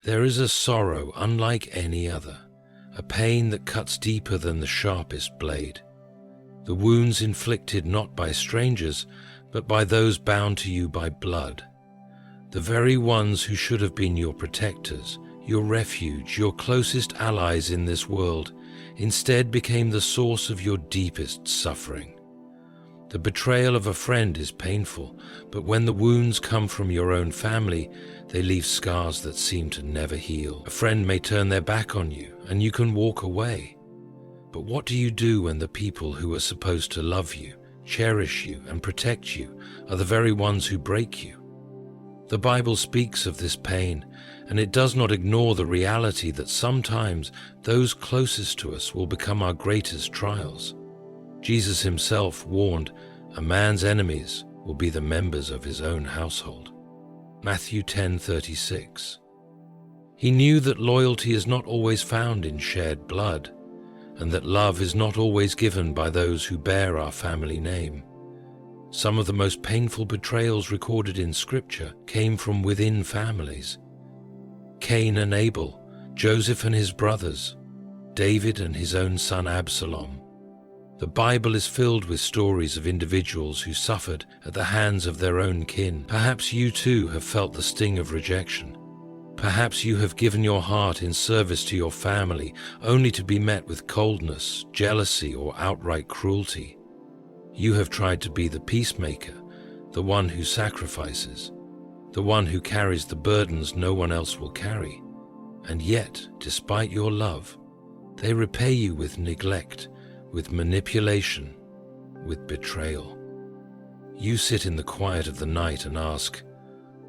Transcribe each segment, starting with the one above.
There is a sorrow unlike any other, a pain that cuts deeper than the sharpest blade. The wounds inflicted not by strangers, but by those bound to you by blood. The very ones who should have been your protectors, your refuge, your closest allies in this world, instead became the source of your deepest suffering. The betrayal of a friend is painful, but when the wounds come from your own family, they leave scars that seem to never heal. A friend may turn their back on you, and you can walk away. But what do you do when the people who are supposed to love you, cherish you, and protect you are the very ones who break you? The Bible speaks of this pain, and it does not ignore the reality that sometimes those closest to us will become our greatest trials. Jesus himself warned, "A man's enemies will be the members of his own household." Matthew 10:36. He knew that loyalty is not always found in shed blood, and that love is not always given by those who bear our family name. Some of the most painful betrayals recorded in Scripture came from within families. Cain and Abel, Joseph and his brothers, David and his own son Absalom. The Bible is filled with stories of individuals who suffered at the hands of their own kin. Perhaps you too have felt the sting of rejection. Perhaps you have given your heart in service to your family only to be met with coldness, jealousy, or outright cruelty. You have tried to be the peacemaker, the one who sacrifices, the one who carries the burdens no one else will carry. And yet, despite your love, they repay you with neglect, with manipulation, with betrayal. You sit in the quiet of the night and ask,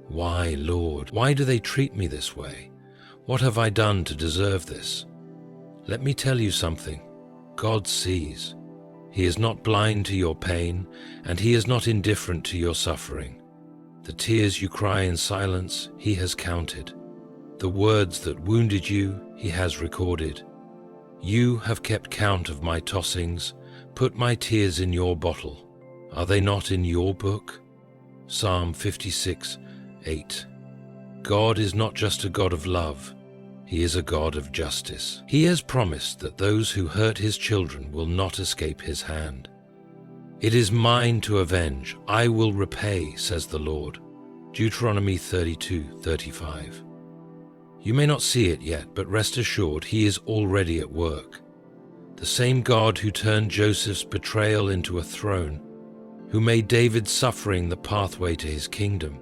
"Why, Lord? Why do they treat me this way? What have I done to deserve this?" Let me tell you something. God sees. He is not blind to your pain, and He is not indifferent to your suffering. The tears you cry in silence, He has counted. The words that wounded you, He has recorded. You have kept count of my tossings, put my tears in your bottle. Are they not in your book? Psalm 56:8. God is not just a God of love, He is a God of justice. He has promised that those who hurt His children will not escape His hand. "It is mine to avenge, I will repay," says the Lord. Deuteronomy 32:35. You may not see it yet, but rest assured He is already at work. The same God who turned Joseph's betrayal into a throne, who made David's suffering the pathway to His kingdom,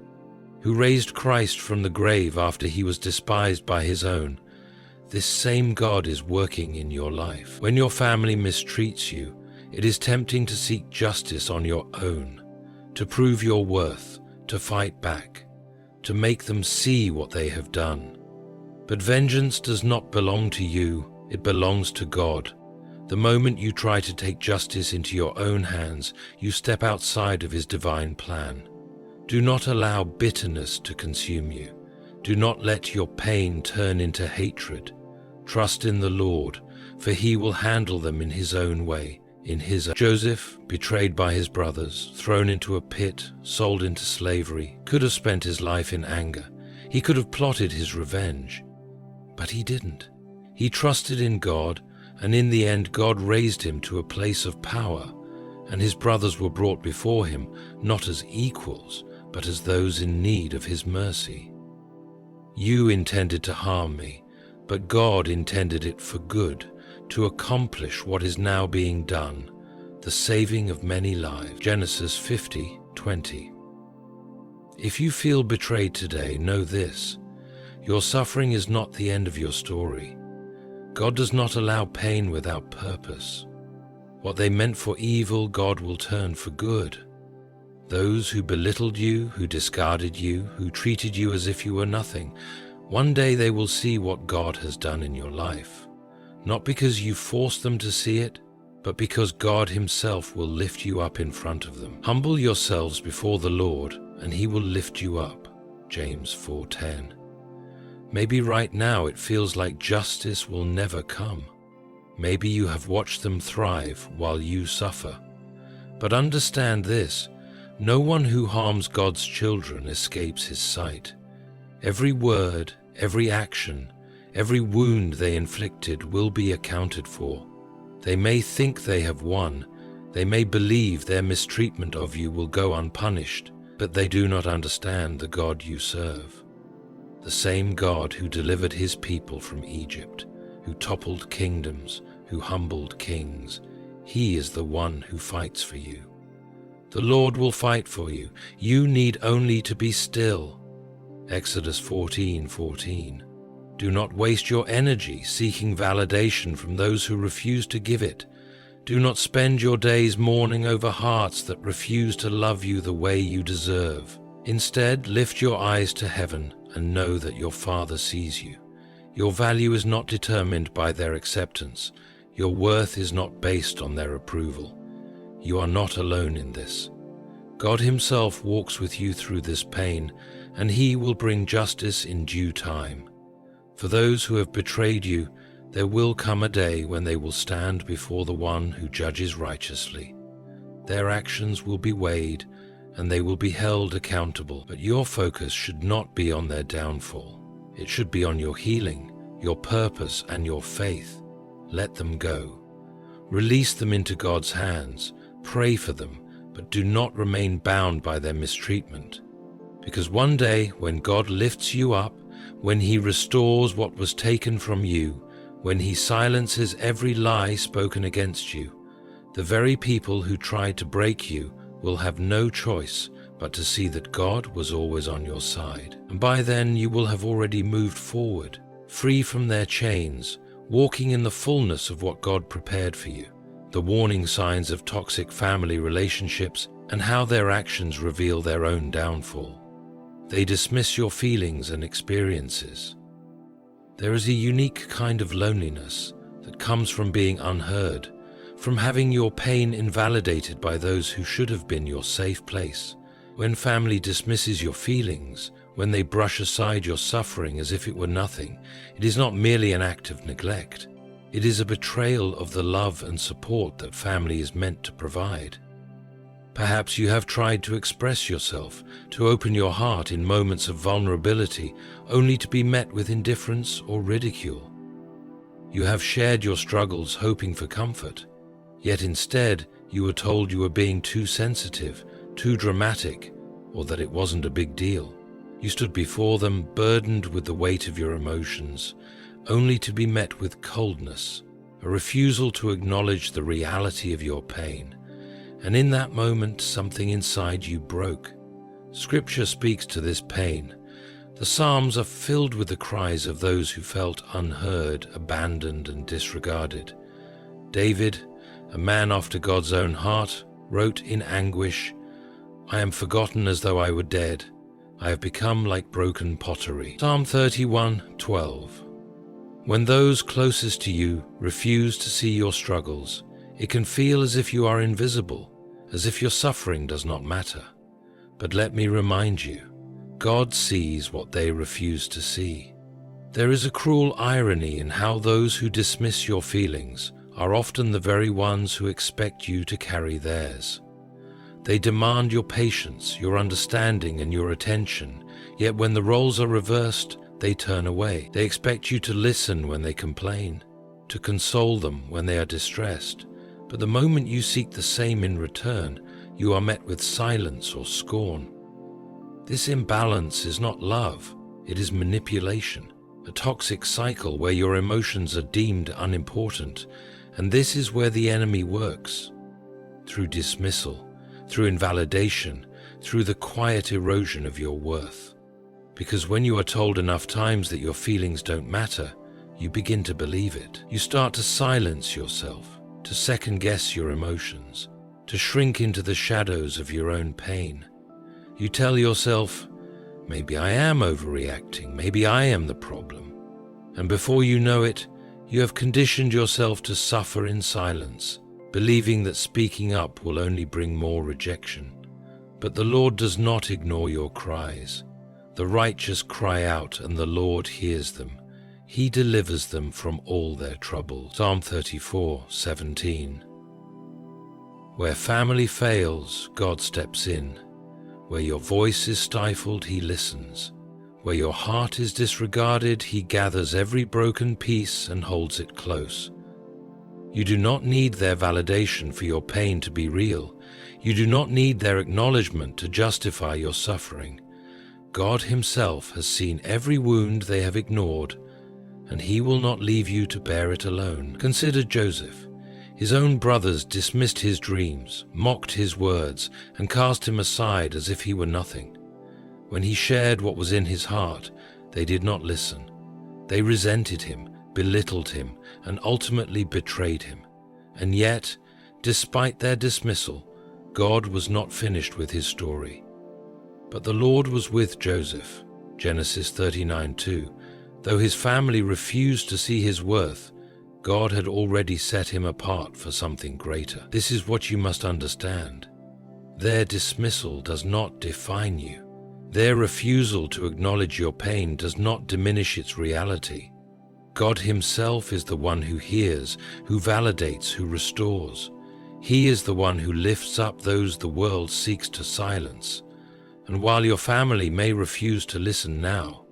who raised Christ from the grave after He was despised by His own, this same God is working in your life. When your family mistreats you, it is tempting to seek justice on your own, to prove your worth, to fight back, to make them see what they have done. But vengeance does not belong to you, it belongs to God. The moment you try to take justice into your own hands, you step outside of His divine plan. Do not allow bitterness to consume you. Do not let your pain turn into hatred. Trust in the Lord, for He will handle them in His own way. Joseph, betrayed by his brothers, thrown into a pit, sold into slavery, could have spent his life in anger. He could have plotted his revenge. But he didn't. He trusted in God, and in the end God raised him to a place of power, and his brothers were brought before him, not as equals, but as those in need of His mercy. You intended to harm me, but God intended it for good, to accomplish what is now being done, the saving of many lives. Genesis 50:20. If you feel betrayed today, know this: your suffering is not the end of your story. God does not allow pain without purpose. What they meant for evil, God will turn for good. Those who belittled you, who discarded you, who treated you as if you were nothing, one day they will see what God has done in your life. Not because you forced them to see it, but because God Himself will lift you up in front of them. Humble yourselves before the Lord, and He will lift you up. James 4:10. Maybe right now it feels like justice will never come. Maybe you have watched them thrive while you suffer. But understand this: no one who harms God's children escapes His sight. Every word, Every action, every wound they inflicted will be accounted for. They may think they have won, they may believe their mistreatment of you will go unpunished, but they do not understand the God you serve. The same God who delivered his people from Egypt, who toppled kingdoms, who humbled kings, he is the one who fights for you. The Lord will fight for you. You need only to be still. Exodus 14:14. Do not waste your energy seeking validation from those who refuse to give it. Do not spend your days mourning over hearts that refuse to love you the way you deserve. Instead, lift your eyes to heaven and know that your Father sees you. Your value is not determined by their acceptance. Your worth is not based on their approval. You are not alone in this. God himself walks with you through this pain, and he will bring justice in due time. For those who have betrayed you, there will come a day when they will stand before the one who judges righteously. Their actions will be weighed, and they will be held accountable, but your focus should not be on their downfall. It should be on your healing, your purpose, and your faith. Let them go. Release them into God's hands. Pray for them, but do not remain bound by their mistreatment. Because one day, when God lifts you up, when he restores what was taken from you, when he silences every lie spoken against you, the very people who tried to break you will have no choice but to see that God was always on your side. And by then you will have already moved forward, free from their chains, walking in the fullness of what God prepared for you. The warning signs of toxic family relationships and how their actions reveal their own downfall. They dismiss your feelings and experiences. There is a unique kind of loneliness that comes from being unheard, from having your pain invalidated by those who should have been your safe place. When family dismisses your feelings, when they brush aside your suffering as if it were nothing, it is not merely an act of neglect. It is a betrayal of the love and support that family is meant to provide. Perhaps you have tried to express yourself, to open your heart in moments of vulnerability, only to be met with indifference or ridicule. You have shared your struggles hoping for comfort, yet instead you were told you were being too sensitive, too dramatic, or that it wasn't a big deal. You stood before them burdened with the weight of your emotions, only to be met with coldness, a refusal to acknowledge the reality of your pain. And in that moment, something inside you broke. Scripture speaks to this pain. The Psalms are filled with the cries of those who felt unheard, abandoned, and disregarded. David, a man after God's own heart, wrote in anguish, "I am forgotten as though I were dead. I have become like broken pottery." Psalm 31:12. When those closest to you refuse to see your struggles, it can feel as if you are invisible, as if your suffering does not matter. But let me remind you, God sees what they refuse to see. There is a cruel irony in how those who dismiss your feelings are often the very ones who expect you to carry theirs. They demand your patience, your understanding, and your attention, yet when the roles are reversed, they turn away. They expect you to listen when they complain, to console them when they are distressed. But the moment you seek the same in return, you are met with silence or scorn. This imbalance is not love, it is manipulation, a toxic cycle where your emotions are deemed unimportant, and this is where the enemy works. Through dismissal, through invalidation, through the quiet erosion of your worth. Because when you are told enough times that your feelings don't matter, you begin to believe it. You start to silence yourself, to second-guess your emotions, to shrink into the shadows of your own pain. You tell yourself, maybe I am overreacting, maybe I am the problem. And before you know it, you have conditioned yourself to suffer in silence, believing that speaking up will only bring more rejection. But the Lord does not ignore your cries. The righteous cry out, and the Lord hears them. He delivers them from all their troubles. Psalm 34:17. Where family fails, God steps in. Where your voice is stifled, he listens. Where your heart is disregarded, he gathers every broken piece and holds it close. You do not need their validation for your pain to be real. You do not need their acknowledgement to justify your suffering. God himself has seen every wound they have ignored, and he will not leave you to bear it alone. Consider Joseph. His own brothers dismissed his dreams, mocked his words, and cast him aside as if he were nothing. When he shared what was in his heart, they did not listen. They resented him, belittled him, and ultimately betrayed him. And yet, despite their dismissal, God was not finished with his story. But the Lord was with Joseph, Genesis 39:2. Though his family refused to see his worth, God had already set him apart for something greater. This is what you must understand. Their dismissal does not define you. Their refusal to acknowledge your pain does not diminish its reality. God himself is the one who hears, who validates, who restores. He is the one who lifts up those the world seeks to silence. And while your family may refuse to listen now,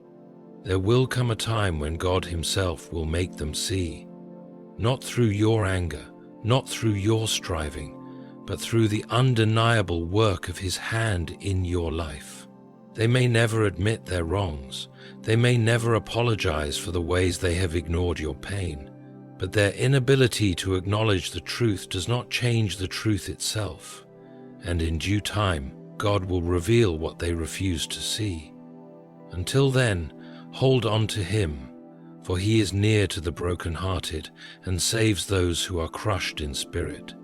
there will come a time when God himself will make them see. Not through your anger, not through your striving, but through the undeniable work of his hand in your life. They may never admit their wrongs. They may never apologize for the ways they have ignored your pain. But their inability to acknowledge the truth does not change the truth itself. And in due time, God will reveal what they refuse to see. Until then, hold on to him, for he is near to the brokenhearted and saves those who are crushed in spirit.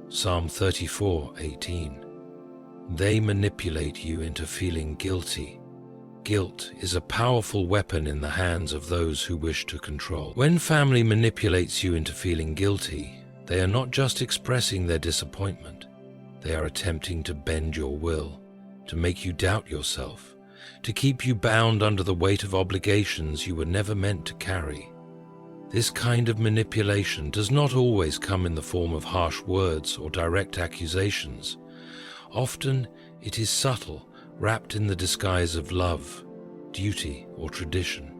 Psalm 34:18. They manipulate you into feeling guilty. Guilt is a powerful weapon in the hands of those who wish to control. When family manipulates you into feeling guilty, they are not just expressing their disappointment. They are attempting to bend your will, to make you doubt yourself, to keep you bound under the weight of obligations you were never meant to carry. This kind of manipulation does not always come in the form of harsh words or direct accusations. Often it is subtle, wrapped in the disguise of love, duty, or tradition.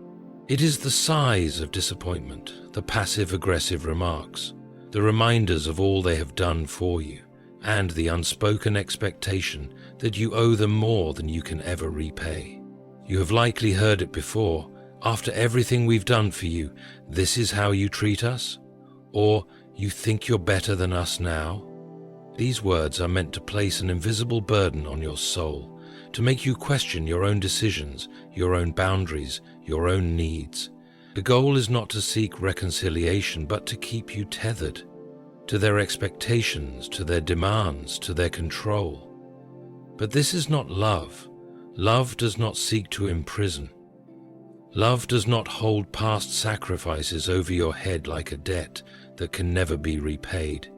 It is the sighs of disappointment, the passive-aggressive remarks, the reminders of all they have done for you, and the unspoken expectation that you owe them more than you can ever repay. You have likely heard it before. After everything we've done for you, this is how you treat us? Or, you think you're better than us now? These words are meant to place an invisible burden on your soul, to make you question your own decisions, your own boundaries, your own needs. The goal is not to seek reconciliation, but to keep you tethered to their expectations, to their demands, to their control. But this is not love. Love does not seek to imprison. Love does not hold past sacrifices over your head like a debt that can never be repaid.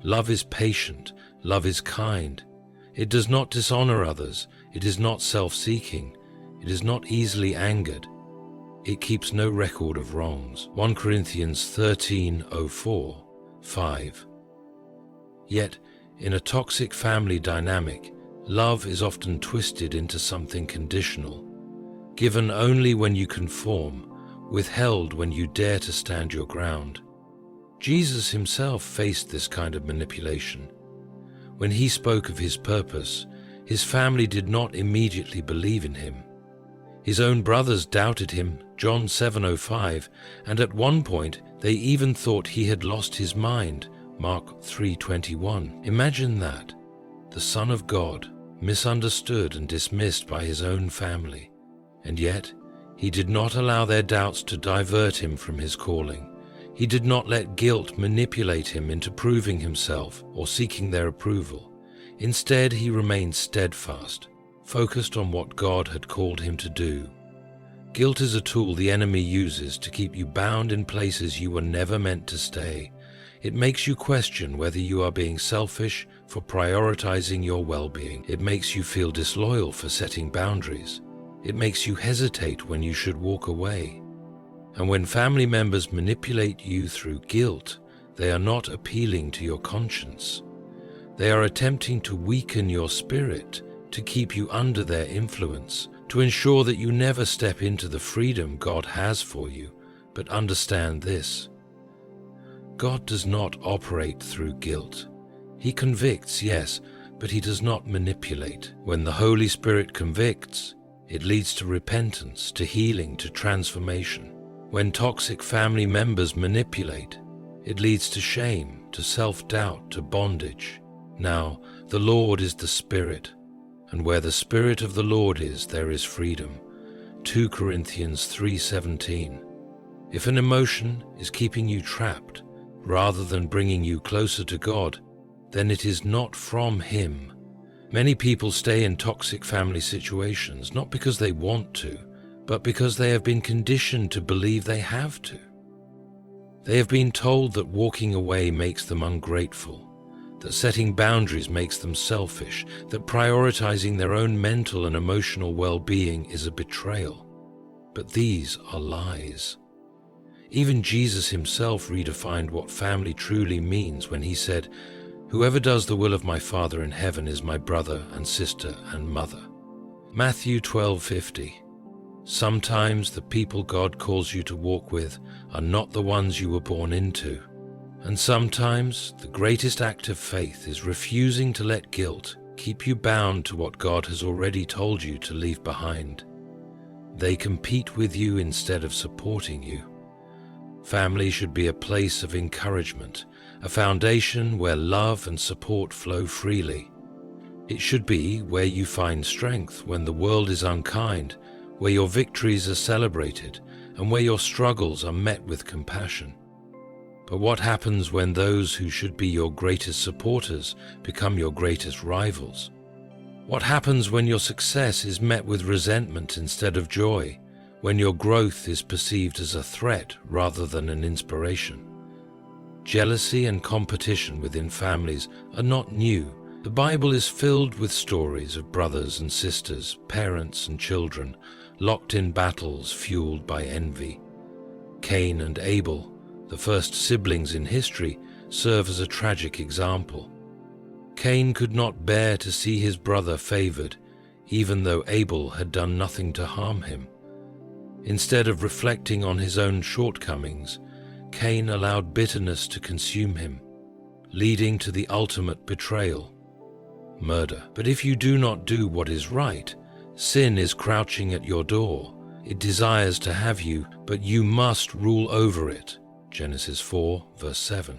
Love is patient. Love is kind. It does not dishonor others. It is not self-seeking. It is not easily angered. It keeps no record of wrongs. 1 Corinthians 13:04-5. Yet, in a toxic family dynamic, love is often twisted into something conditional, given only when you conform, withheld when you dare to stand your ground. Jesus himself faced this kind of manipulation. When he spoke of his purpose, his family did not immediately believe in him. His own brothers doubted him, John 7:05, and at one point they even thought he had lost his mind, Mark 3:21. Imagine that, the Son of God, misunderstood and dismissed by his own family. And yet, he did not allow their doubts to divert him from his calling. He did not let guilt manipulate him into proving himself or seeking their approval. Instead, he remained steadfast, focused on what God had called him to do. Guilt is a tool the enemy uses to keep you bound in places you were never meant to stay. It makes you question whether you are being selfish for prioritizing your well-being. It makes you feel disloyal for setting boundaries. It makes you hesitate when you should walk away. And when family members manipulate you through guilt, they are not appealing to your conscience. They are attempting to weaken your spirit, to keep you under their influence, to ensure that you never step into the freedom God has for you. But understand this: God does not operate through guilt. He convicts, yes, but he does not manipulate. When the Holy Spirit convicts, it leads to repentance, to healing, to transformation. When toxic family members manipulate, it leads to shame, to self-doubt, to bondage. Now, the Lord is the Spirit, and where the Spirit of the Lord is, there is freedom. 2 Corinthians 3:17. If an emotion is keeping you trapped rather than bringing you closer to God, then it is not from Him. Many people stay in toxic family situations not because they want to, but because they have been conditioned to believe they have to. They have been told that walking away makes them ungrateful, that setting boundaries makes them selfish, that prioritizing their own mental and emotional well-being is a betrayal. But these are lies. Even Jesus himself redefined what family truly means when he said, "Whoever does the will of my Father in heaven is my brother and sister and mother." Matthew 12:50. Sometimes the people God calls you to walk with are not the ones you were born into. And sometimes the greatest act of faith is refusing to let guilt keep you bound to what God has already told you to leave behind. They compete with you instead of supporting you. Family should be a place of encouragement, a foundation where love and support flow freely. It should be where you find strength when the world is unkind, where your victories are celebrated, and where your struggles are met with compassion. But what happens when those who should be your greatest supporters become your greatest rivals? What happens when your success is met with resentment instead of joy, when your growth is perceived as a threat rather than an inspiration? Jealousy and competition within families are not new. The Bible is filled with stories of brothers and sisters, parents and children, locked in battles fueled by envy. Cain and Abel, the first siblings in history, serve as a tragic example. Cain could not bear to see his brother favored, even though Abel had done nothing to harm him. Instead of reflecting on his own shortcomings, Cain allowed bitterness to consume him, leading to the ultimate betrayal, murder. But if you do not do what is right, sin is crouching at your door. It desires to have you, but you must rule over it. Genesis 4, verse 7.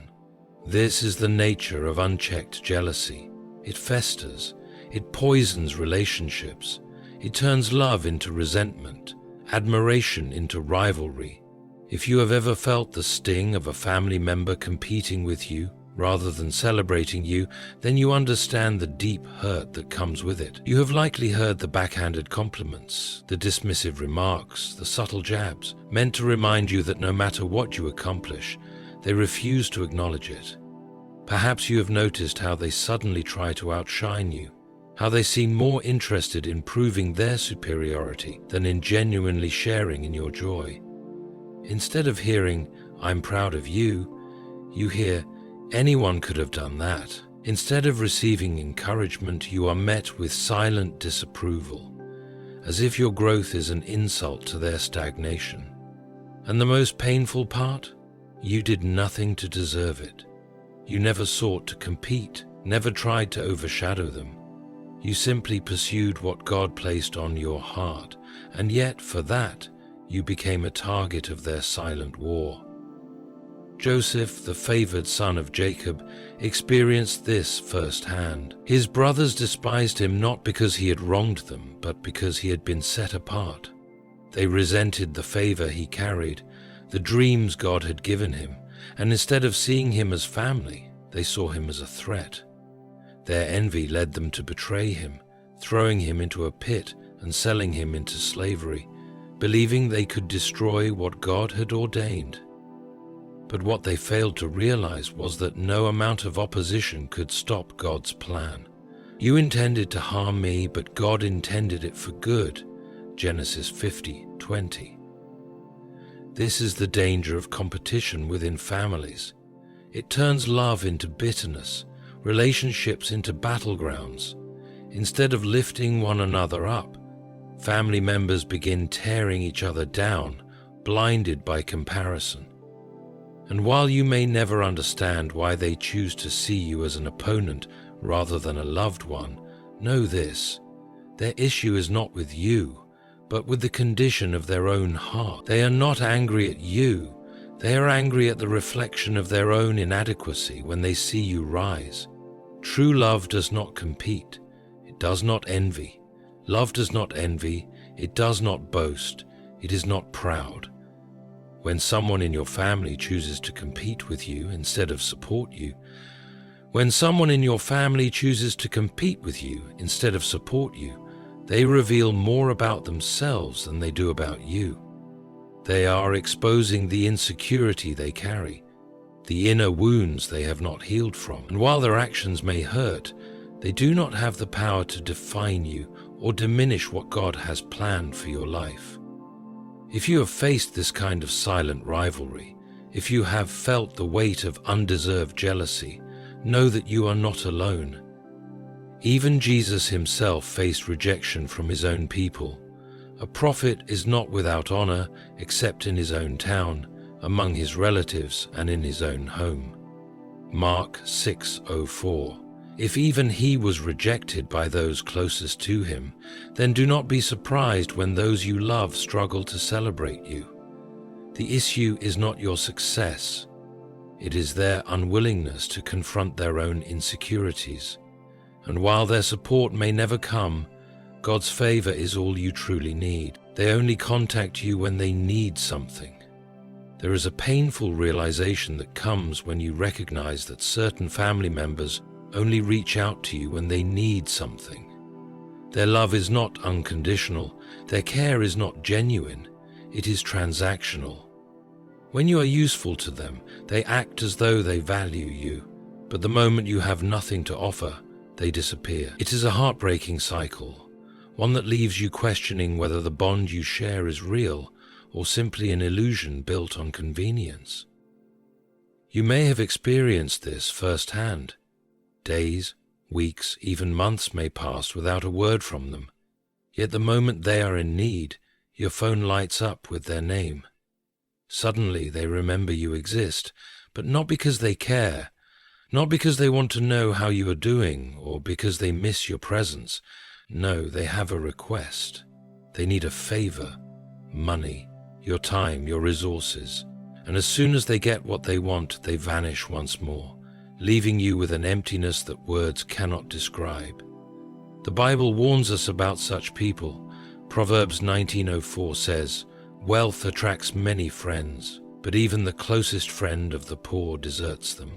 This is the nature of unchecked jealousy. It festers, it poisons relationships, it turns love into resentment, admiration into rivalry. If you have ever felt the sting of a family member competing with you rather than celebrating you, then you understand the deep hurt that comes with it. You have likely heard the backhanded compliments, the dismissive remarks, the subtle jabs, meant to remind you that no matter what you accomplish, they refuse to acknowledge it. Perhaps you have noticed how they suddenly try to outshine you, how they seem more interested in proving their superiority than in genuinely sharing in your joy. Instead of hearing, "I'm proud of you," you hear, "Anyone could have done that." Instead of receiving encouragement, you are met with silent disapproval, as if your growth is an insult to their stagnation. And the most painful part? You did nothing to deserve it. You never sought to compete, never tried to overshadow them. You simply pursued what God placed on your heart, and yet for that, you became a target of their silent war. Joseph, the favored son of Jacob, experienced this firsthand. His brothers despised him not because he had wronged them, but because he had been set apart. They resented the favor he carried, the dreams God had given him, and instead of seeing him as family, they saw him as a threat. Their envy led them to betray him, throwing him into a pit and selling him into slavery, believing they could destroy what God had ordained. But what they failed to realize was that no amount of opposition could stop God's plan. You intended to harm me, but God intended it for good. Genesis 50:20. This is the danger of competition within families. It turns love into bitterness, relationships into battlegrounds. Instead of lifting one another up, Family members begin tearing each other down, blinded by comparison. And while you may never understand why they choose to see you as an opponent rather than a loved one, know this: their issue is not with you, but with the condition of their own heart. They are not angry at you. They are angry at the reflection of their own inadequacy when they see you rise. True love does not compete. It does not envy. Love does not envy. It does not boast. It is not proud. When someone in your family chooses to compete with you instead of support you, when someone in your family chooses to compete with you instead of support you, they reveal more about themselves than they do about you. They are exposing the insecurity they carry, the inner wounds they have not healed from. And while their actions may hurt, they do not have the power to define you or diminish what God has planned for your life. If you have faced this kind of silent rivalry, if you have felt the weight of undeserved jealousy, know that you are not alone. Even Jesus himself faced rejection from his own people. A prophet is not without honor except in his own town, among his relatives, and in his own home. Mark 6:04. If even he was rejected by those closest to him, then do not be surprised when those you love struggle to celebrate you. The issue is not your success. It is their unwillingness to confront their own insecurities. And while their support may never come, God's favor is all you truly need. They only contact you when they need something. There is a painful realization that comes when you recognize that certain family members only reach out to you when they need something. Their love is not unconditional. Their care is not genuine. It is transactional. When you are useful to them, they act as though they value you, but the moment you have nothing to offer, they disappear. It is a heartbreaking cycle, one that leaves you questioning whether the bond you share is real or simply an illusion built on convenience. You may have experienced this firsthand. Days, weeks, even months may pass without a word from them, yet the moment they are in need, your phone lights up with their name. Suddenly they remember you exist, but not because they care, not because they want to know how you are doing or because they miss your presence. No, they have a request. They need a favor, money, your time, your resources. And as soon as they get what they want, they vanish once more, leaving you with an emptiness that words cannot describe. The Bible warns us about such people. Proverbs 19:04 says, "Wealth attracts many friends, but even the closest friend of the poor deserts them."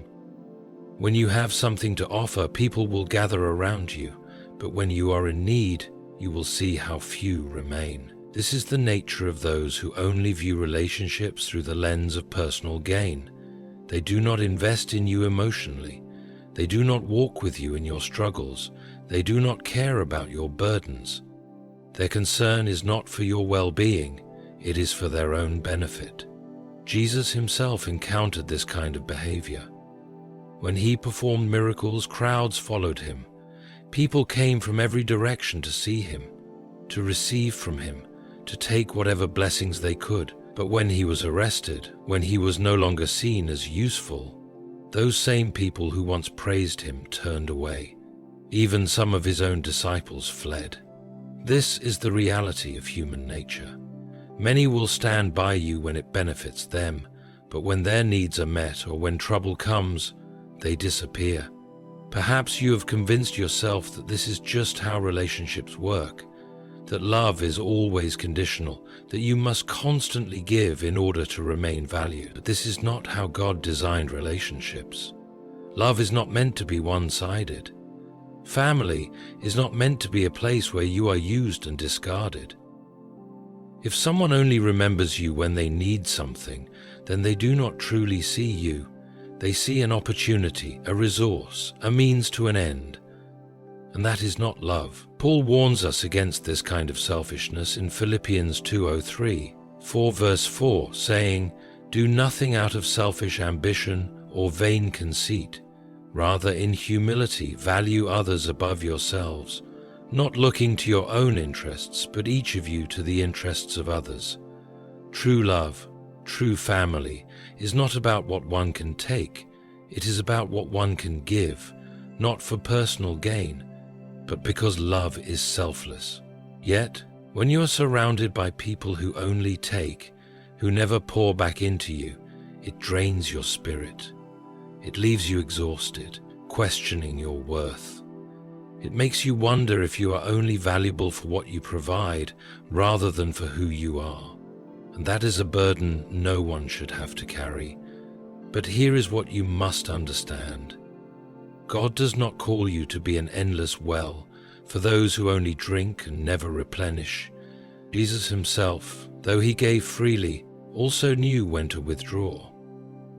When you have something to offer, people will gather around you, but when you are in need, you will see how few remain. This is the nature of those who only view relationships through the lens of personal gain. They do not invest in you emotionally. They do not walk with you in your struggles. They do not care about your burdens. Their concern is not for your well-being, it is for their own benefit. Jesus himself encountered this kind of behavior. When he performed miracles, crowds followed him. People came from every direction to see him, to receive from him, to take whatever blessings they could. But when he was arrested, when he was no longer seen as useful, those same people who once praised him turned away. Even some of his own disciples fled. This is the reality of human nature. Many will stand by you when it benefits them, but when their needs are met or when trouble comes, they disappear. Perhaps you have convinced yourself that this is just how relationships work, that love is always conditional, that you must constantly give in order to remain valued. But this is not how God designed relationships. Love is not meant to be one-sided. Family is not meant to be a place where you are used and discarded. If someone only remembers you when they need something, then they do not truly see you. They see an opportunity, a resource, a means to an end. And that is not love. Paul warns us against this kind of selfishness in Philippians 4 verse 4, saying, "Do nothing out of selfish ambition or vain conceit. Rather, in humility, value others above yourselves, not looking to your own interests, but each of you to the interests of others. True love, true family, is not about what one can take, it is about what one can give, not for personal gain, but because love is selfless. Yet, when you are surrounded by people who only take, who never pour back into you, it drains your spirit. It leaves you exhausted, questioning your worth. It makes you wonder if you are only valuable for what you provide rather than for who you are. And that is a burden no one should have to carry. But here is what you must understand. God does not call you to be an endless well for those who only drink and never replenish. Jesus himself, though he gave freely, also knew when to withdraw.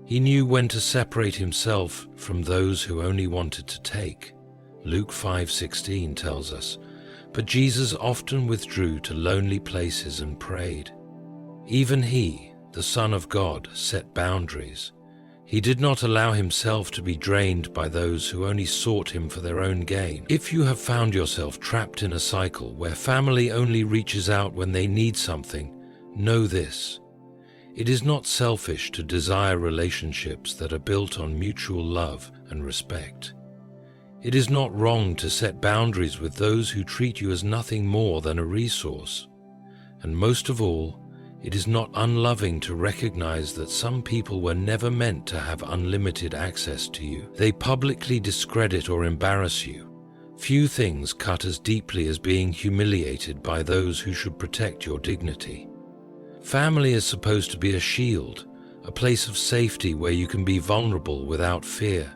He knew when to separate himself from those who only wanted to take. Luke 5:16 tells us, "But Jesus often withdrew to lonely places and prayed." Even he, the Son of God, set boundaries. He did not allow himself to be drained by those who only sought him for their own gain. If you have found yourself trapped in a cycle where family only reaches out when they need something, know this. It is not selfish to desire relationships that are built on mutual love and respect. It is not wrong to set boundaries with those who treat you as nothing more than a resource. And most of all, it is not unloving to recognize that some people were never meant to have unlimited access to you. They publicly discredit or embarrass you. Few things cut as deeply as being humiliated by those who should protect your dignity. Family is supposed to be a shield, a place of safety where you can be vulnerable without fear.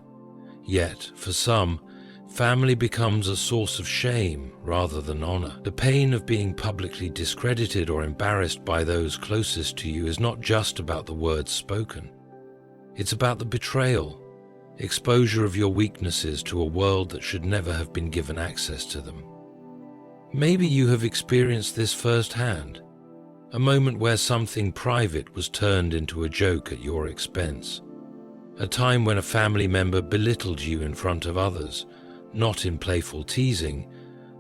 Yet, for some, family becomes a source of shame rather than honor. The pain of being publicly discredited or embarrassed by those closest to you is not just about the words spoken. It's about the betrayal, exposure of your weaknesses to a world that should never have been given access to them. Maybe you have experienced this firsthand, a moment where something private was turned into a joke at your expense, a time when a family member belittled you in front of others, not in playful teasing,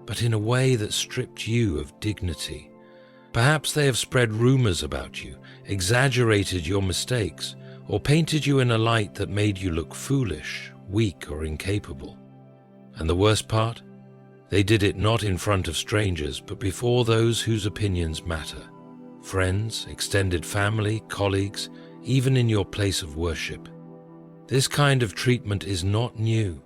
but in a way that stripped you of dignity. Perhaps they have spread rumors about you, exaggerated your mistakes, or painted you in a light that made you look foolish, weak, or incapable. And the worst part? They did it not in front of strangers, but before those whose opinions matter. Friends, extended family, colleagues, even in your place of worship. This kind of treatment is not new.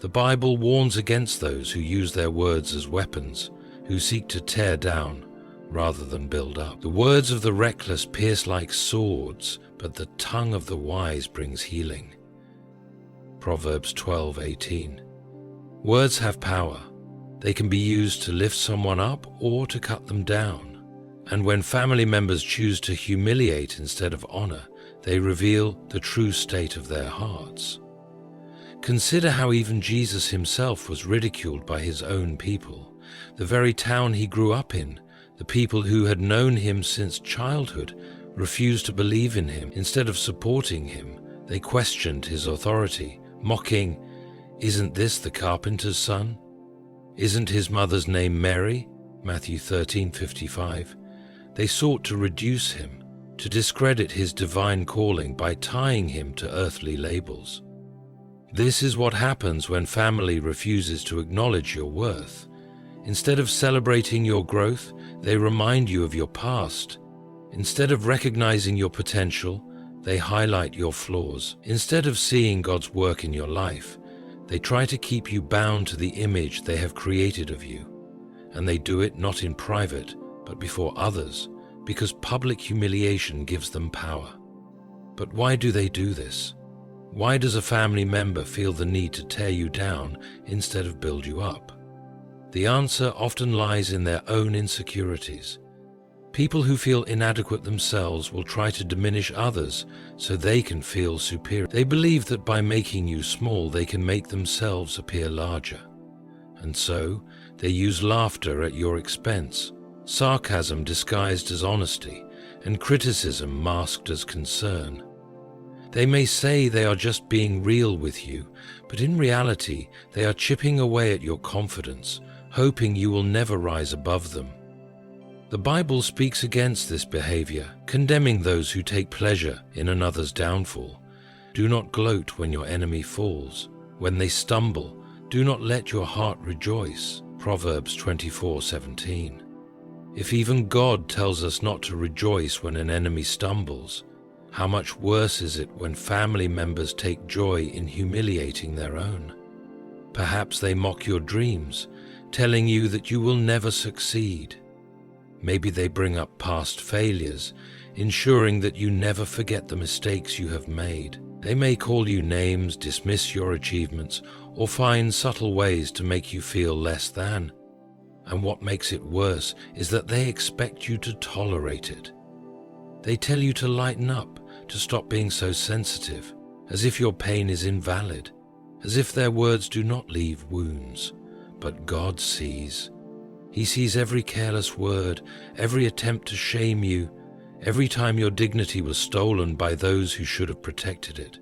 The Bible warns against those who use their words as weapons, who seek to tear down rather than build up. The words of the reckless pierce like swords, but the tongue of the wise brings healing. Proverbs 12:18. Words have power. They can be used to lift someone up or to cut them down. And when family members choose to humiliate instead of honor, they reveal the true state of their hearts. Consider how even Jesus himself was ridiculed by his own people. The very town he grew up in, the people who had known him since childhood, refused to believe in him. Instead of supporting him, they questioned his authority, mocking, "Isn't this the carpenter's son? Isn't his mother's name Mary?" Matthew 13:55. They sought to reduce him, to discredit his divine calling by tying him to earthly labels. This is what happens when family refuses to acknowledge your worth. Instead of celebrating your growth, they remind you of your past. Instead of recognizing your potential, they highlight your flaws. Instead of seeing God's work in your life, they try to keep you bound to the image they have created of you. And they do it not in private, but before others, because public humiliation gives them power. But why do they do this? Why does a family member feel the need to tear you down instead of build you up? The answer often lies in their own insecurities. People who feel inadequate themselves will try to diminish others so they can feel superior. They believe that by making you small, they can make themselves appear larger. And so, they use laughter at your expense, sarcasm disguised as honesty, and criticism masked as concern. They may say they are just being real with you, but in reality, they are chipping away at your confidence, hoping you will never rise above them. The Bible speaks against this behavior, condemning those who take pleasure in another's downfall. Do not gloat when your enemy falls. When they stumble, do not let your heart rejoice. Proverbs 24:17. If even God tells us not to rejoice when an enemy stumbles, how much worse is it when family members take joy in humiliating their own? Perhaps they mock your dreams, telling you that you will never succeed. Maybe they bring up past failures, ensuring that you never forget the mistakes you have made. They may call you names, dismiss your achievements, or find subtle ways to make you feel less than. And what makes it worse is that they expect you to tolerate it. They tell you to lighten up, to stop being so sensitive, as if your pain is invalid, as if their words do not leave wounds. But God sees. He sees every careless word, every attempt to shame you, every time your dignity was stolen by those who should have protected it.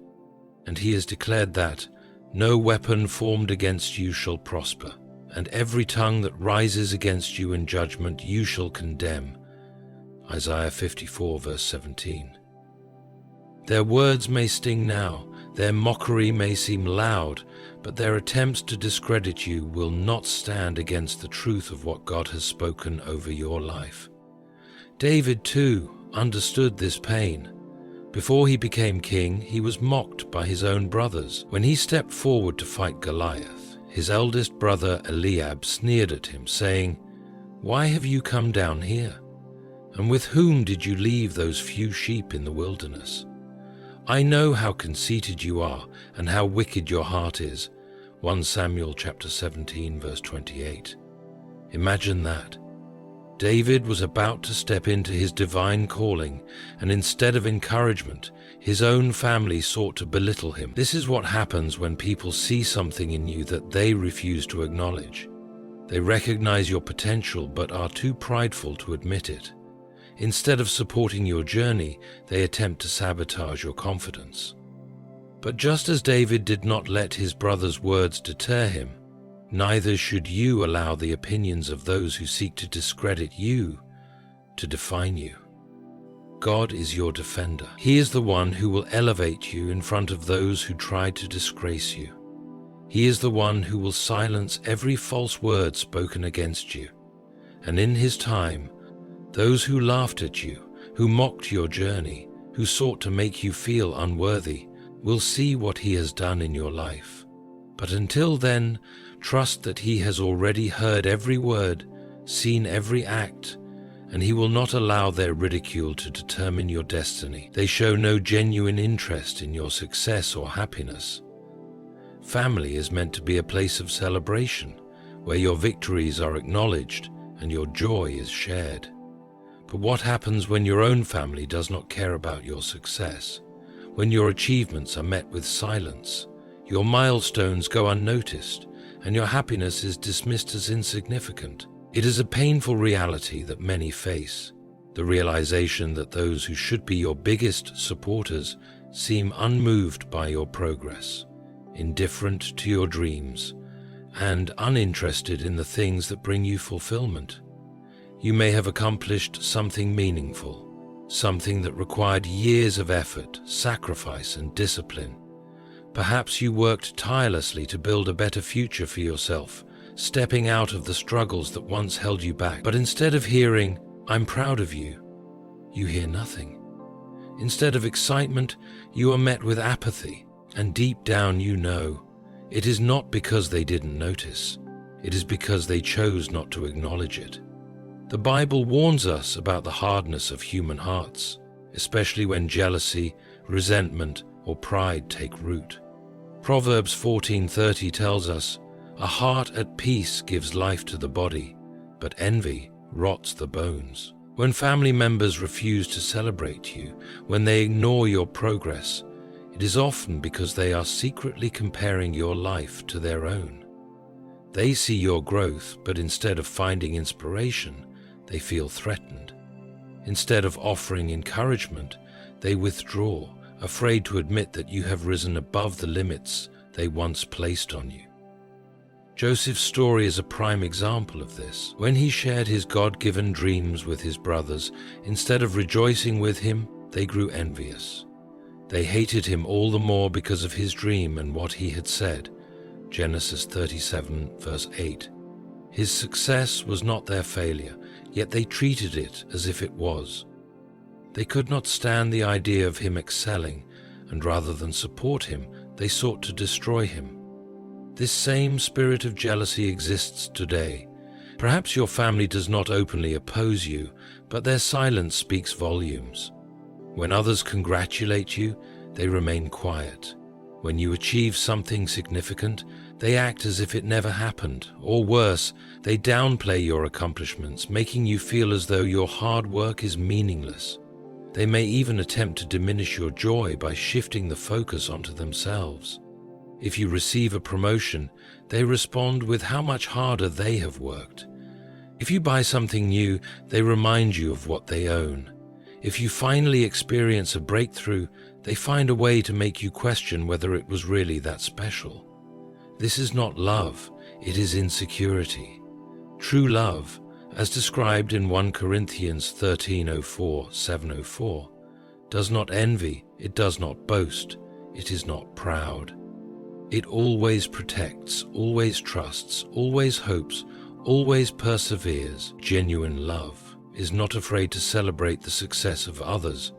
And He has declared that no weapon formed against you shall prosper, and every tongue that rises against you in judgment you shall condemn. Isaiah 54:17. Their words may sting now, their mockery may seem loud, but their attempts to discredit you will not stand against the truth of what God has spoken over your life. David, too, understood this pain. Before he became king, he was mocked by his own brothers. When he stepped forward to fight Goliath, his eldest brother Eliab sneered at him, saying, "Why have you come down here? And with whom did you leave those few sheep in the wilderness? I know how conceited you are and how wicked your heart is." 1 Samuel chapter 17, verse 28. Imagine that. David was about to step into his divine calling, and instead of encouragement, his own family sought to belittle him. This is what happens when people see something in you that they refuse to acknowledge. They recognize your potential but are too prideful to admit it. Instead of supporting your journey, they attempt to sabotage your confidence. But just as David did not let his brother's words deter him, neither should you allow the opinions of those who seek to discredit you to define you. God is your defender. He is the one who will elevate you in front of those who try to disgrace you. He is the one who will silence every false word spoken against you. And in His time, those who laughed at you, who mocked your journey, who sought to make you feel unworthy, will see what He has done in your life. But until then, trust that He has already heard every word, seen every act, and He will not allow their ridicule to determine your destiny. They show no genuine interest in your success or happiness. Family is meant to be a place of celebration, where your victories are acknowledged and your joy is shared. But what happens when your own family does not care about your success? When your achievements are met with silence, your milestones go unnoticed, and your happiness is dismissed as insignificant? It is a painful reality that many face, the realization that those who should be your biggest supporters seem unmoved by your progress, indifferent to your dreams, and uninterested in the things that bring you fulfillment. You may have accomplished something meaningful, something that required years of effort, sacrifice, and discipline. Perhaps you worked tirelessly to build a better future for yourself, stepping out of the struggles that once held you back. But instead of hearing, "I'm proud of you," you hear nothing. Instead of excitement, you are met with apathy, and deep down you know, it is not because they didn't notice, it is because they chose not to acknowledge it. The Bible warns us about the hardness of human hearts, especially when jealousy, resentment, or pride take root. Proverbs 14:30 tells us, "A heart at peace gives life to the body, but envy rots the bones." When family members refuse to celebrate you, when they ignore your progress, it is often because they are secretly comparing your life to their own. They see your growth, but instead of finding inspiration, they feel threatened. Instead of offering encouragement, they withdraw, afraid to admit that you have risen above the limits they once placed on you. Joseph's story is a prime example of this. When he shared his God-given dreams with his brothers, instead of rejoicing with him, they grew envious. They hated him all the more because of his dream and what he had said. Genesis 37, verse 8. His success was not their failure, yet they treated it as if it was. They could not stand the idea of him excelling, and rather than support him, they sought to destroy him. This same spirit of jealousy exists today. Perhaps your family does not openly oppose you, but their silence speaks volumes. When others congratulate you, they remain quiet. When you achieve something significant, they act as if it never happened, or worse, they downplay your accomplishments, making you feel as though your hard work is meaningless. They may even attempt to diminish your joy by shifting the focus onto themselves. If you receive a promotion, they respond with how much harder they have worked. If you buy something new, they remind you of what they own. If you finally experience a breakthrough, they find a way to make you question whether it was really that special. This is not love, it is insecurity. True love, as described in 1 Corinthians 13:04-7:04, does not envy, it does not boast, it is not proud. It always protects, always trusts, always hopes, always perseveres. Genuine love is not afraid to celebrate the success of others.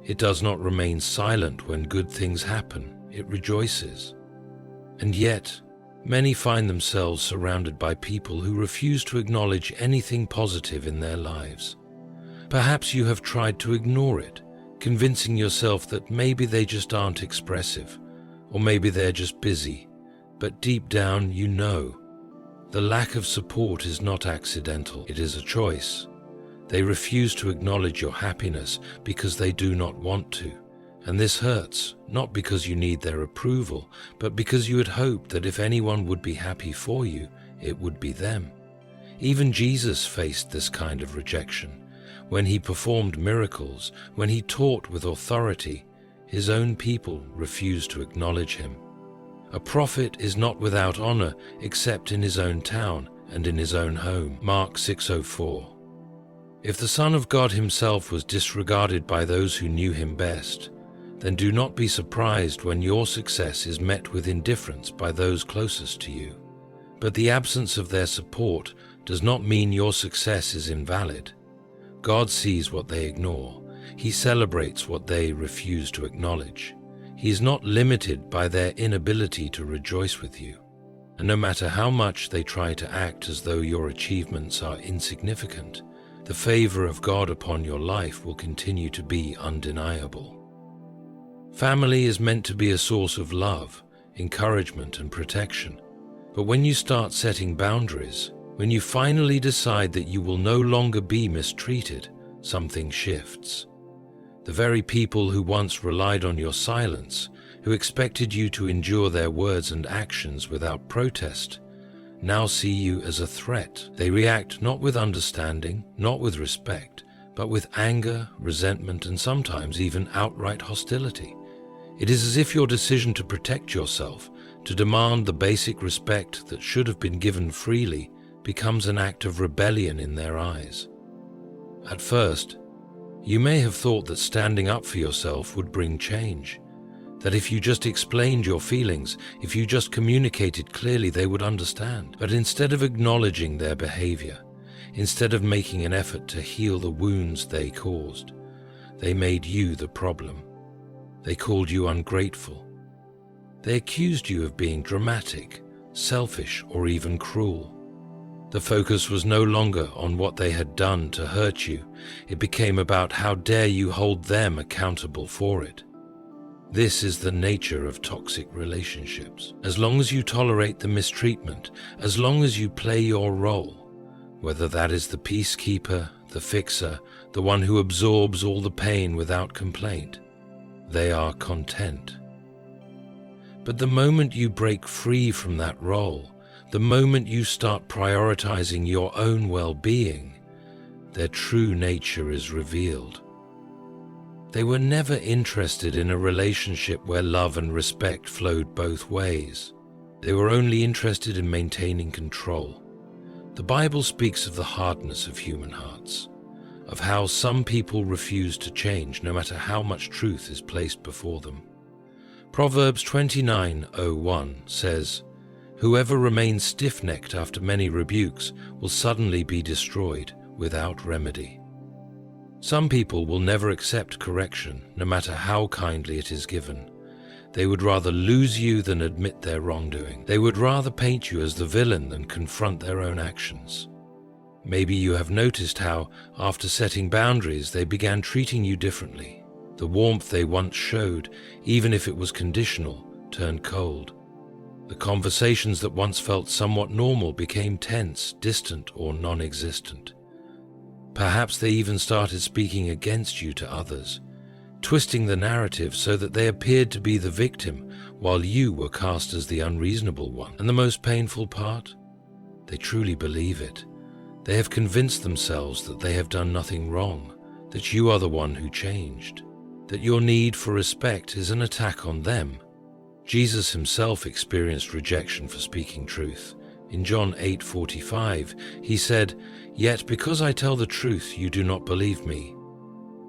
It does not remain silent when good things happen, it rejoices. And yet, many find themselves surrounded by people who refuse to acknowledge anything positive in their lives. Perhaps you have tried to ignore it, convincing yourself that maybe they just aren't expressive, or maybe they're just busy, but deep down you know. The lack of support is not accidental, it is a choice. They refuse to acknowledge your happiness because they do not want to. And this hurts, not because you need their approval, but because you had hoped that if anyone would be happy for you, it would be them. Even Jesus faced this kind of rejection. When he performed miracles, when he taught with authority, his own people refused to acknowledge him. A prophet is not without honor except in his own town and in his own home. Mark 6:04. If the Son of God himself was disregarded by those who knew him best, then do not be surprised when your success is met with indifference by those closest to you. But the absence of their support does not mean your success is invalid. God sees what they ignore. He celebrates what they refuse to acknowledge. He is not limited by their inability to rejoice with you. And no matter how much they try to act as though your achievements are insignificant, the favor of God upon your life will continue to be undeniable. Family is meant to be a source of love, encouragement, and protection. But when you start setting boundaries, when you finally decide that you will no longer be mistreated, something shifts. The very people who once relied on your silence, who expected you to endure their words and actions without protest, now see you as a threat. They react not with understanding, not with respect, but with anger, resentment, and sometimes even outright hostility. It is as if your decision to protect yourself, to demand the basic respect that should have been given freely, becomes an act of rebellion in their eyes. At first, you may have thought that standing up for yourself would bring change, that if you just explained your feelings, if you just communicated clearly, they would understand. But instead of acknowledging their behavior, instead of making an effort to heal the wounds they caused, they made you the problem. They called you ungrateful. They accused you of being dramatic, selfish, or even cruel. The focus was no longer on what they had done to hurt you. It became about how dare you hold them accountable for it. This is the nature of toxic relationships. As long as you tolerate the mistreatment, as long as you play your role, whether that is the peacekeeper, the fixer, the one who absorbs all the pain without complaint, they are content. But the moment you break free from that role, the moment you start prioritizing your own well-being, their true nature is revealed. They were never interested in a relationship where love and respect flowed both ways. They were only interested in maintaining control. The Bible speaks of the hardness of human hearts, of how some people refuse to change no matter how much truth is placed before them. Proverbs 29:01 says, "Whoever remains stiff-necked after many rebukes will suddenly be destroyed without remedy." Some people will never accept correction, no matter how kindly it is given. They would rather lose you than admit their wrongdoing. They would rather paint you as the villain than confront their own actions. Maybe you have noticed how, after setting boundaries, they began treating you differently. The warmth they once showed, even if it was conditional, turned cold. The conversations that once felt somewhat normal became tense, distant, or non-existent. Perhaps they even started speaking against you to others, twisting the narrative so that they appeared to be the victim while you were cast as the unreasonable one. And the most painful part? They truly believe it. They have convinced themselves that they have done nothing wrong, that you are the one who changed, that your need for respect is an attack on them. Jesus himself experienced rejection for speaking truth. In John 8:45, he said, "Yet because I tell the truth, you do not believe me."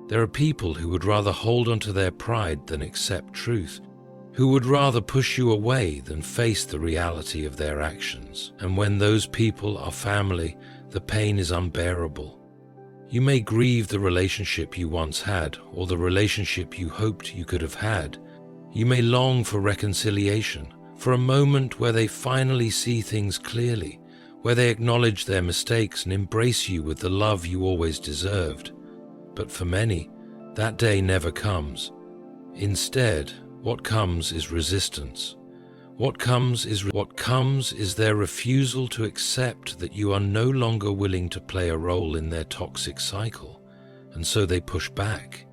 There are people who would rather hold onto their pride than accept truth, who would rather push you away than face the reality of their actions. And when those people are family, the pain is unbearable. You may grieve the relationship you once had, or the relationship you hoped you could have had. You may long for reconciliation, for a moment where they finally see things clearly, where they acknowledge their mistakes and embrace you with the love you always deserved. But for many, that day never comes. Instead, what comes is resistance. What comes is their refusal to accept that you are no longer willing to play a role in their toxic cycle, and so they push back.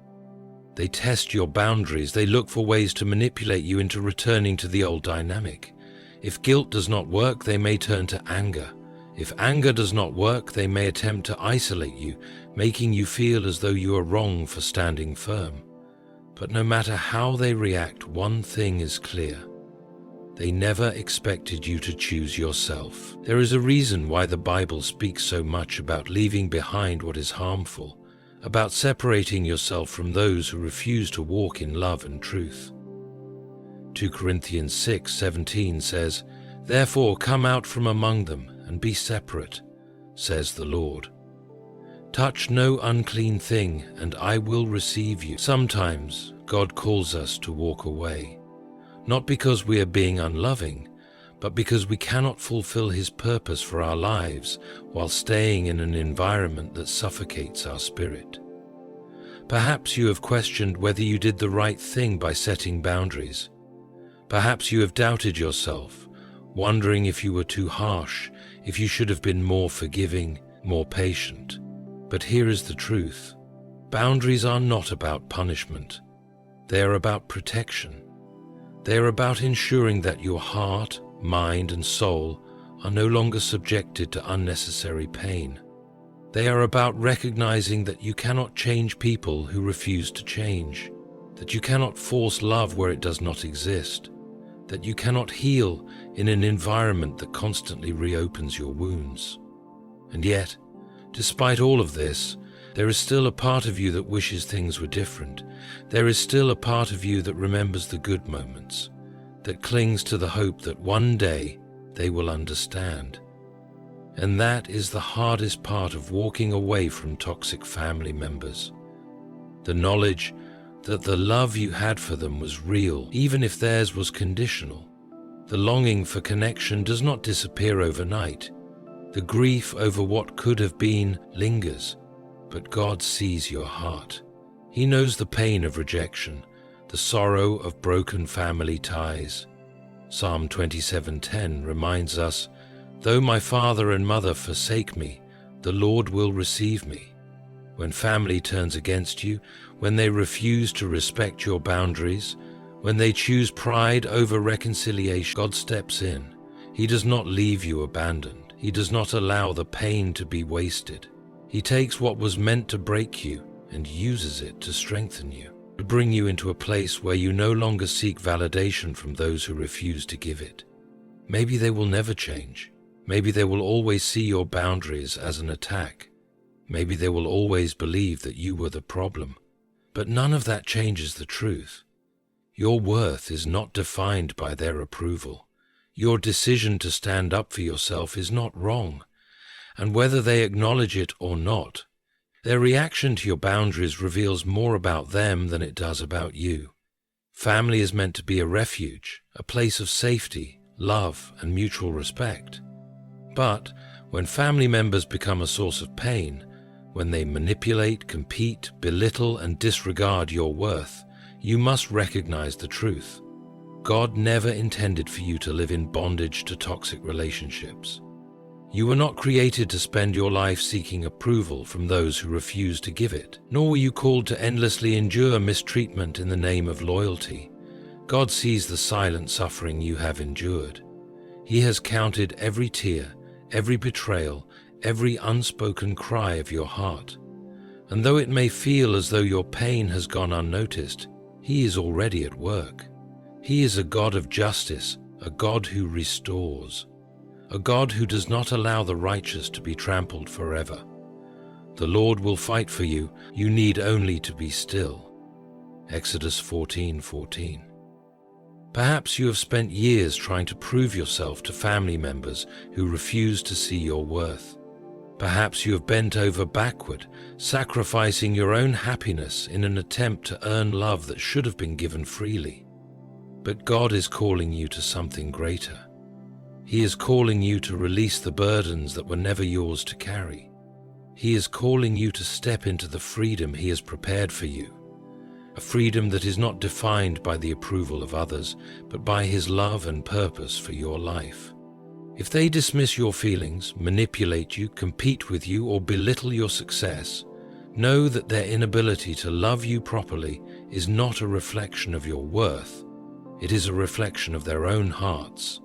They test your boundaries. They look for ways to manipulate you into returning to the old dynamic. If guilt does not work, they may turn to anger. If anger does not work, they may attempt to isolate you, making you feel as though you are wrong for standing firm. But no matter how they react, one thing is clear. They never expected you to choose yourself. There is a reason why the Bible speaks so much about leaving behind what is harmful, about separating yourself from those who refuse to walk in love and truth. 2 Corinthians 6:17 says, "Therefore come out from among them and be separate, says the Lord. Touch no unclean thing, and I will receive you." Sometimes God calls us to walk away, not because we are being unloving, but because we cannot fulfill His purpose for our lives while staying in an environment that suffocates our spirit. Perhaps you have questioned whether you did the right thing by setting boundaries. Perhaps you have doubted yourself, wondering if you were too harsh, if you should have been more forgiving, more patient. But here is the truth. Boundaries are not about punishment. They are about protection. They are about ensuring that your heart, mind, and soul are no longer subjected to unnecessary pain. They are about recognizing that you cannot change people who refuse to change, that you cannot force love where it does not exist, that you cannot heal in an environment that constantly reopens your wounds. And yet, despite all of this, there is still a part of you that wishes things were different. There is still a part of you that remembers the good moments, that clings to the hope that one day they will understand. And that is the hardest part of walking away from toxic family members. The knowledge that the love you had for them was real, even if theirs was conditional. The longing for connection does not disappear overnight. The grief over what could have been lingers, but God sees your heart. He knows the pain of rejection, the sorrow of broken family ties. Psalm 27:10 reminds us, "Though my father and mother forsake me, the Lord will receive me." When family turns against you, when they refuse to respect your boundaries, when they choose pride over reconciliation, God steps in. He does not leave you abandoned. He does not allow the pain to be wasted. He takes what was meant to break you and uses it to strengthen you, to bring you into a place where you no longer seek validation from those who refuse to give it. Maybe they will never change. Maybe they will always see your boundaries as an attack. Maybe they will always believe that you were the problem. But none of that changes the truth. Your worth is not defined by their approval. Your decision to stand up for yourself is not wrong. And whether they acknowledge it or not, their reaction to your boundaries reveals more about them than it does about you. Family is meant to be a refuge, a place of safety, love, and mutual respect. But when family members become a source of pain, when they manipulate, compete, belittle, and disregard your worth, you must recognize the truth. God never intended for you to live in bondage to toxic relationships. You were not created to spend your life seeking approval from those who refuse to give it, nor were you called to endlessly endure mistreatment in the name of loyalty. God sees the silent suffering you have endured. He has counted every tear, every betrayal, every unspoken cry of your heart. And though it may feel as though your pain has gone unnoticed, He is already at work. He is a God of justice, a God who restores, a God who does not allow the righteous to be trampled forever. The Lord will fight for you. You need only to be still. Exodus 14:14. Perhaps you have spent years trying to prove yourself to family members who refuse to see your worth. Perhaps you have bent over backward, sacrificing your own happiness in an attempt to earn love that should have been given freely. But God is calling you to something greater. He is calling you to release the burdens that were never yours to carry. He is calling you to step into the freedom He has prepared for you, a freedom that is not defined by the approval of others, but by His love and purpose for your life. If they dismiss your feelings, manipulate you, compete with you, or belittle your success, know that their inability to love you properly is not a reflection of your worth. It is a reflection of their own hearts.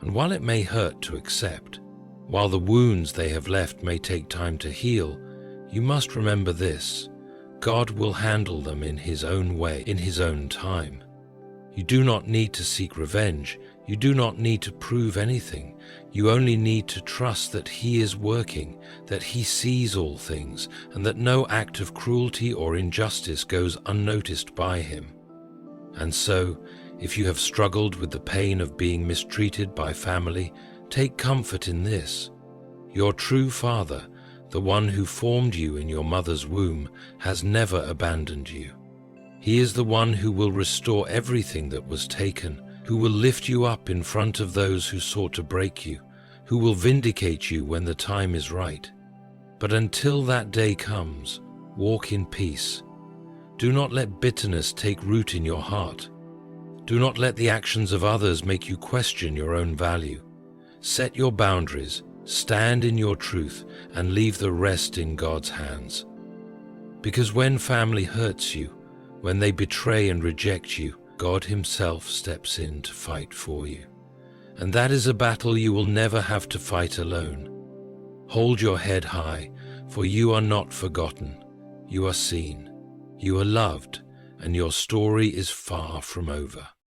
And while it may hurt to accept, while the wounds they have left may take time to heal, you must remember this: God will handle them in His own way, in His own time. You do not need to seek revenge. You do not need to prove anything. You only need to trust that He is working, that He sees all things, and that no act of cruelty or injustice goes unnoticed by Him. And so, if you have struggled with the pain of being mistreated by family, take comfort in this: your true Father, the one who formed you in your mother's womb, has never abandoned you. He is the one who will restore everything that was taken, who will lift you up in front of those who sought to break you, who will vindicate you when the time is right. But until that day comes, walk in peace. Do not let bitterness take root in your heart. Do not let the actions of others make you question your own value. Set your boundaries, stand in your truth, and leave the rest in God's hands. Because when family hurts you, when they betray and reject you, God Himself steps in to fight for you. And that is a battle you will never have to fight alone. Hold your head high, for you are not forgotten. You are seen, you are loved, and your story is far from over.